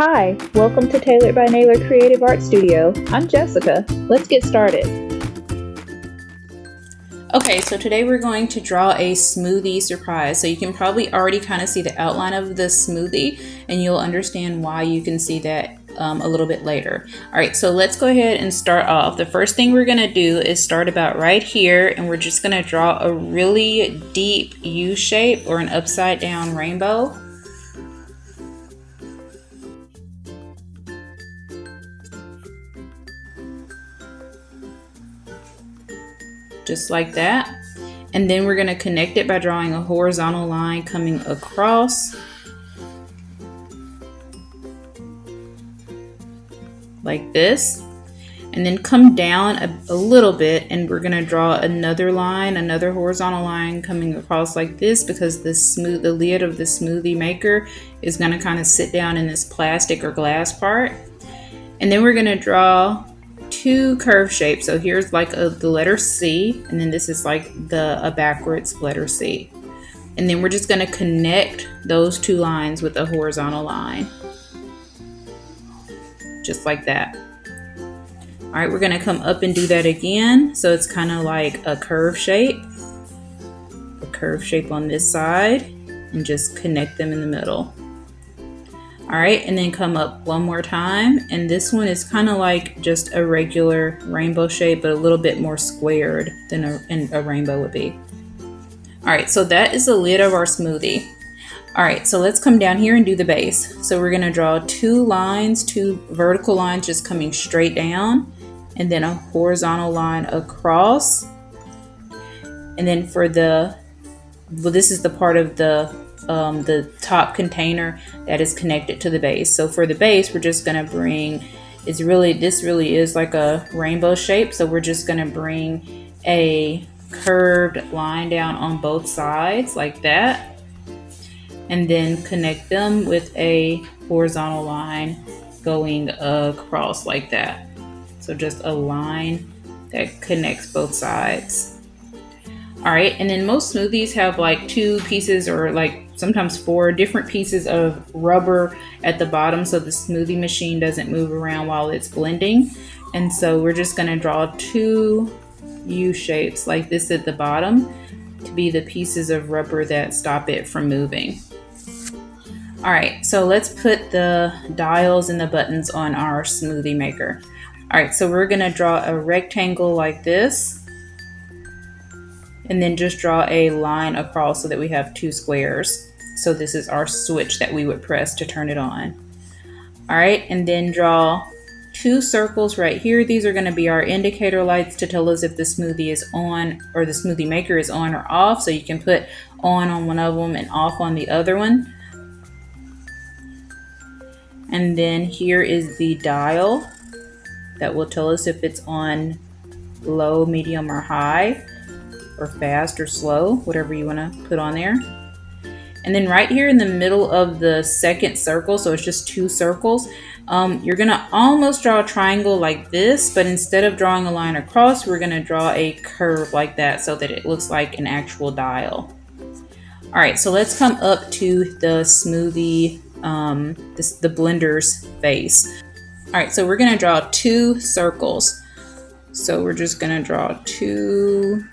Hi, welcome to Tailored by Naylor Creative Art Studio. I'm Jessica. Let's get started. Okay, so today we're going to draw a smoothie surprise. So you can probably already kind of see the outline of the smoothie, and you'll understand why you can see that a little bit later. All right, so let's go ahead and start off. The first thing we're gonna do is start about right here, and we're just gonna draw a really deep U shape or an upside down rainbow. Just like that. And then we're going to connect it by drawing a horizontal line coming across like this, and then come down a little bit, and we're going to draw another line, another horizontal line coming across like this, because the lid of the smoothie maker is going to kind of sit down in this plastic or glass part. And then we're going to draw two curve shapes. So here's like the letter C, and then this is like a backwards letter C. And then we're just going to connect those two lines with a horizontal line. Just like that. All right, we're going to come up and do that again. So it's kind of like a curve shape on this side, and just connect them in the middle. All right, and then come up one more time, and this one is kind of like just a regular rainbow shape, but a little bit more squared than a rainbow would be. All right, so that is the lid of our smoothie. All right, so let's come down here and do the base. So we're gonna draw two lines, two vertical lines just coming straight down, and then a horizontal line across. And then for this is the part of the top container that is connected to the base. So for the base, we're just gonna bring, this really is like a rainbow shape. So we're just gonna bring a curved line down on both sides like that, and then connect them with a horizontal line going across like that. So just a line that connects both sides. All right, and then most smoothies have like two pieces, or like sometimes four different pieces of rubber at the bottom, so the smoothie machine doesn't move around while it's blending. And so we're just gonna draw two U shapes like this at the bottom to be the pieces of rubber that stop it from moving. All right, so let's put the dials and the buttons on our smoothie maker. All right, so we're gonna draw a rectangle like this, and then just draw a line across so that we have two squares. So this is our switch that we would press to turn it on. All right, and then draw two circles right here. These are gonna be our indicator lights to tell us if the smoothie is on, or the smoothie maker is on or off. So you can put on one of them and off on the other one. And then here is the dial that will tell us if it's on low, medium, or high, or fast or slow, whatever you want to put on there. And then right here in the middle of the second circle, so it's just two circles, you're gonna almost draw a triangle like this, but instead of drawing a line across, we're gonna draw a curve like that so that it looks like an actual dial. All right, so let's come up to the smoothie, the blender's face. All right, so we're gonna draw two circles. So we're just gonna draw two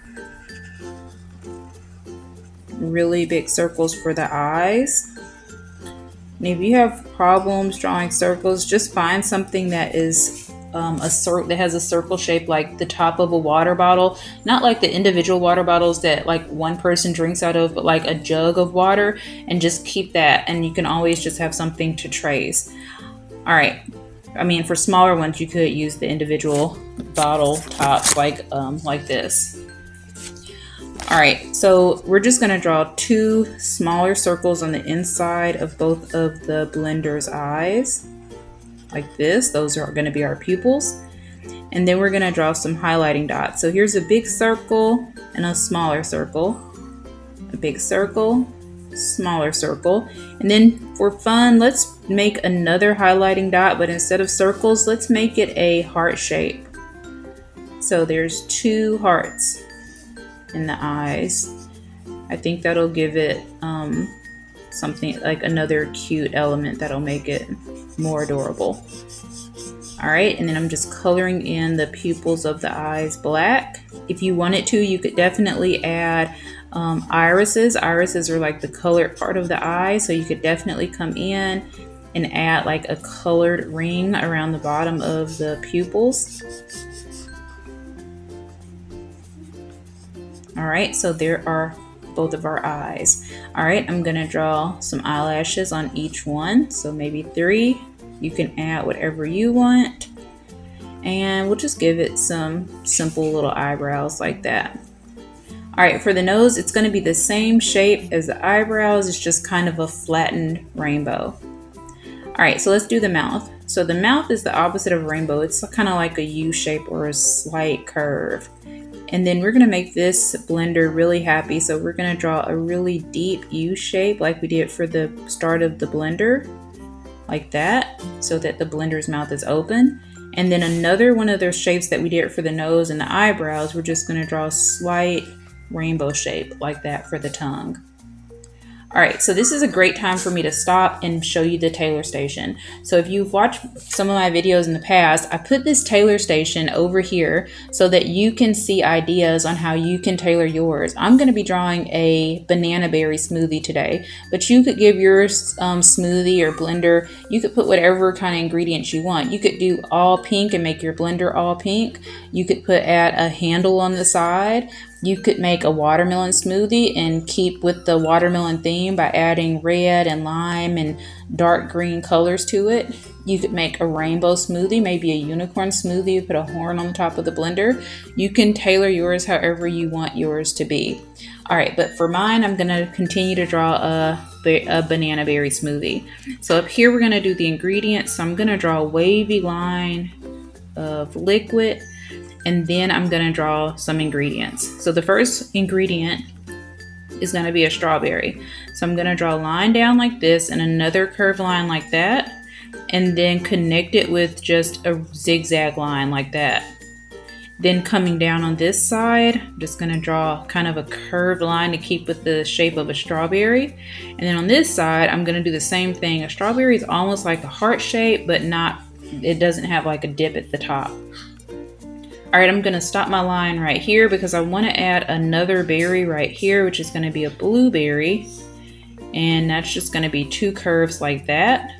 really big circles for the eyes. And if you have problems drawing circles, just find something that is that has a circle shape, like the top of a water bottle, not like the individual water bottles that like one person drinks out of, but like a jug of water, and just keep that, and you can always just have something to trace. All right, I mean, for smaller ones, you could use the individual bottle tops like this. All right, so we're just gonna draw two smaller circles on the inside of both of the blender's eyes, like this. Those are gonna be our pupils. And then we're gonna draw some highlighting dots. So here's a big circle and a smaller circle, a big circle, smaller circle. And then for fun, let's make another highlighting dot, but instead of circles, let's make it a heart shape. So there's two hearts in the eyes. I think that'll give it something like another cute element that'll make it more adorable. All right, and then I'm just coloring in the pupils of the eyes black. If you wanted to, you could definitely add irises. Irises are like the colored part of the eye, so you could definitely come in and add like a colored ring around the bottom of the pupils. All right, so there are both of our eyes. All right, I'm gonna draw some eyelashes on each one, so maybe 3. You can add whatever you want, and we'll just give it some simple little eyebrows like that. All right, for the nose, it's gonna be the same shape as the eyebrows. It's just kind of a flattened rainbow. All right, so let's do the mouth. So the mouth is the opposite of a rainbow. It's kind of like a U shape or a slight curve. And then we're gonna make this blender really happy. So we're gonna draw a really deep U shape like we did for the start of the blender, like that, so that the blender's mouth is open. And then another one of those shapes that we did for the nose and the eyebrows, we're just gonna draw a slight rainbow shape like that for the tongue. All right, so this is a great time for me to stop and show you the tailor station. So if you've watched some of my videos in the past, I put this tailor station over here so that you can see ideas on how you can tailor yours. I'm gonna be drawing a banana berry smoothie today, but you could give your smoothie or blender, you could put whatever kind of ingredients you want. You could do all pink and make your blender all pink. You could add a handle on the side. You could make a watermelon smoothie and keep with the watermelon theme by adding red and lime and dark green colors to it. You could make a rainbow smoothie, maybe a unicorn smoothie, put a horn on the top of the blender. You can tailor yours however you want yours to be. All right, but for mine, I'm gonna continue to draw a banana berry smoothie. So up here, we're gonna do the ingredients. So I'm gonna draw a wavy line of liquid, and then I'm gonna draw some ingredients. So the first ingredient is gonna be a strawberry. So I'm gonna draw a line down like this and another curved line like that, and then connect it with just a zigzag line like that. Then coming down on this side, I'm just gonna draw kind of a curved line to keep with the shape of a strawberry. And then on this side, I'm gonna do the same thing. A strawberry is almost like a heart shape, but not, it doesn't have like a dip at the top. All right, I'm gonna stop my line right here because I wanna add another berry right here, which is gonna be a blueberry. And that's just gonna be 2 curves like that.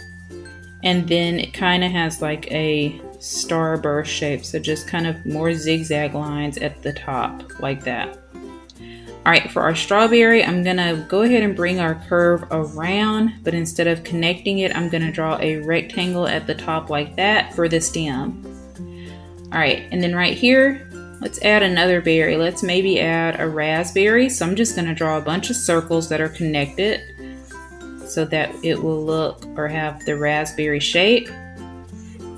And then it kind of has like a starburst shape. So just kind of more zigzag lines at the top like that. All right, for our strawberry, I'm gonna go ahead and bring our curve around, but instead of connecting it, I'm gonna draw a rectangle at the top like that for the stem. All right, and then right here, let's add another berry. Let's maybe add a raspberry. So I'm just gonna draw a bunch of circles that are connected so that it will look or have the raspberry shape.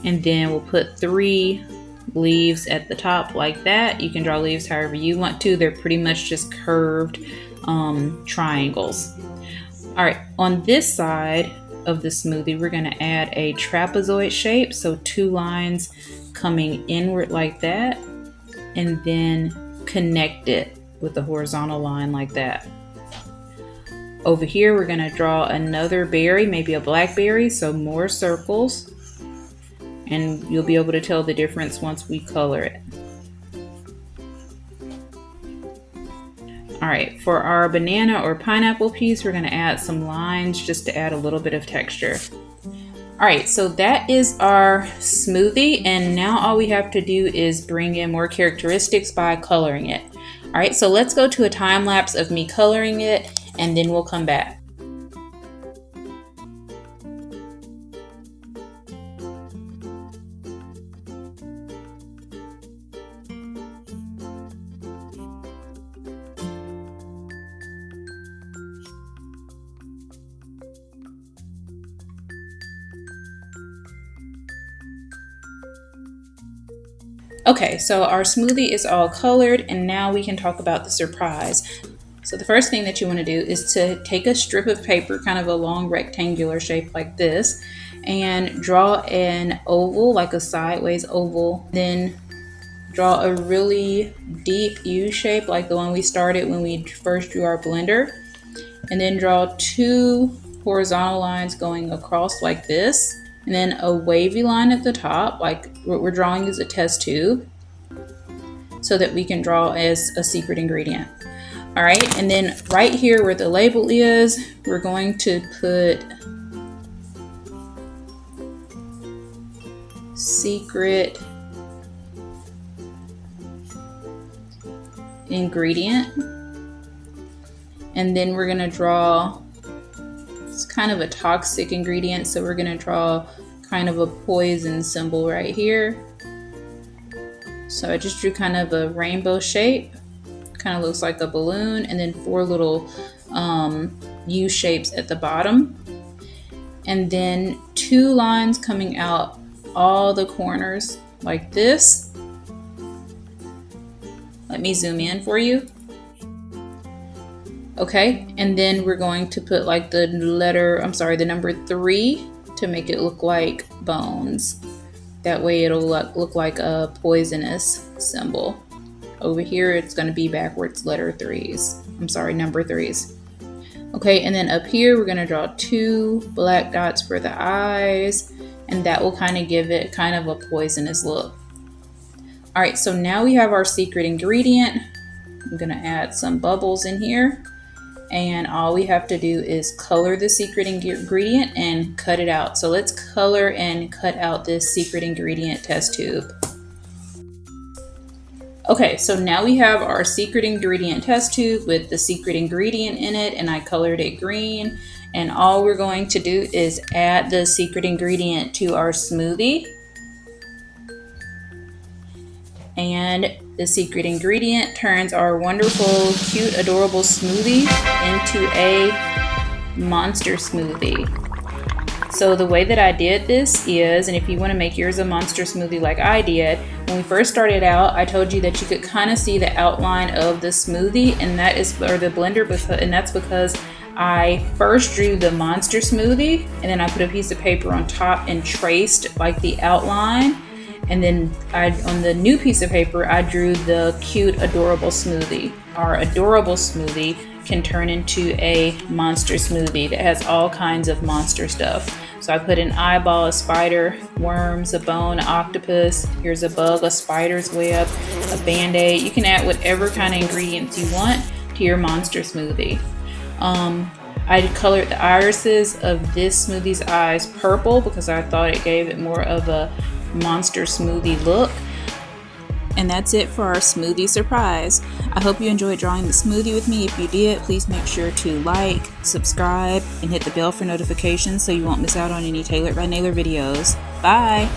And then we'll put 3 leaves at the top like that. You can draw leaves however you want to. They're pretty much just curved triangles. All right, on this side of the smoothie, we're gonna add a trapezoid shape. So 2 lines coming inward like that, and then connect it with a horizontal line like that. Over here, we're gonna draw another berry, maybe a blackberry, so more circles, and you'll be able to tell the difference once we color it. All right, for our banana or pineapple piece, we're gonna add some lines just to add a little bit of texture. All right, so that is our smoothie, and now all we have to do is bring in more characteristics by coloring it. All right, so let's go to a time lapse of me coloring it, and then we'll come back. Okay, so our smoothie is all colored, and now we can talk about the surprise. So the first thing that you want to do is to take a strip of paper, kind of a long rectangular shape like this, and draw an oval, like a sideways oval. Then draw a really deep U shape like the one we started when we first drew our blender. And then draw 2 horizontal lines going across like this. and then a wavy line at the top, like what we're drawing is a test tube, so that we can draw as a secret ingredient. All right, and then right here where the label is, we're going to put secret ingredient, and then we're going to draw, it's kind of a toxic ingredient, so we're going to draw kind of a poison symbol right here. So I just drew kind of a rainbow shape, kind of looks like a balloon, and then 4 little U shapes at the bottom, and then 2 lines coming out all the corners like this. Let me zoom in for you. Okay, and then we're going to put like the number 3 to make it look like bones. That way it'll look like a poisonous symbol. Over here it's going to be backwards number 3s. Okay, and then up here we're going to draw 2 black dots for the eyes, and that will kind of give it kind of a poisonous look. All right, so now we have our secret ingredient. I'm going to add some bubbles in here, and all we have to do is color the secret ingredient and cut it out. So let's color and cut out this secret ingredient test tube. Okay, so now we have our secret ingredient test tube with the secret ingredient in it, and I colored it green. And all we're going to do is add the secret ingredient to our smoothie. And the secret ingredient turns our wonderful, cute, adorable smoothie into a monster smoothie. So the way that I did this is, and if you want to make yours a monster smoothie like I did, when we first started out, I told you that you could kind of see the outline of the smoothie, and that is, or the blender, and that's because I first drew the monster smoothie, and then I put a piece of paper on top and traced like the outline. And then on the new piece of paper, I drew the cute, adorable smoothie. Our adorable smoothie can turn into a monster smoothie that has all kinds of monster stuff. So I put an eyeball, a spider, worms, a bone, an octopus. Here's a bug, a spider's web, a band-aid. You can add whatever kind of ingredients you want to your monster smoothie. I colored the irises of this smoothie's eyes purple because I thought it gave it more of a monster smoothie look. And that's it for our smoothie surprise. I hope you enjoyed drawing the smoothie with me. If you did, please make sure to like, subscribe, and hit the bell for notifications so you won't miss out on any Tailored by Naylor videos. Bye!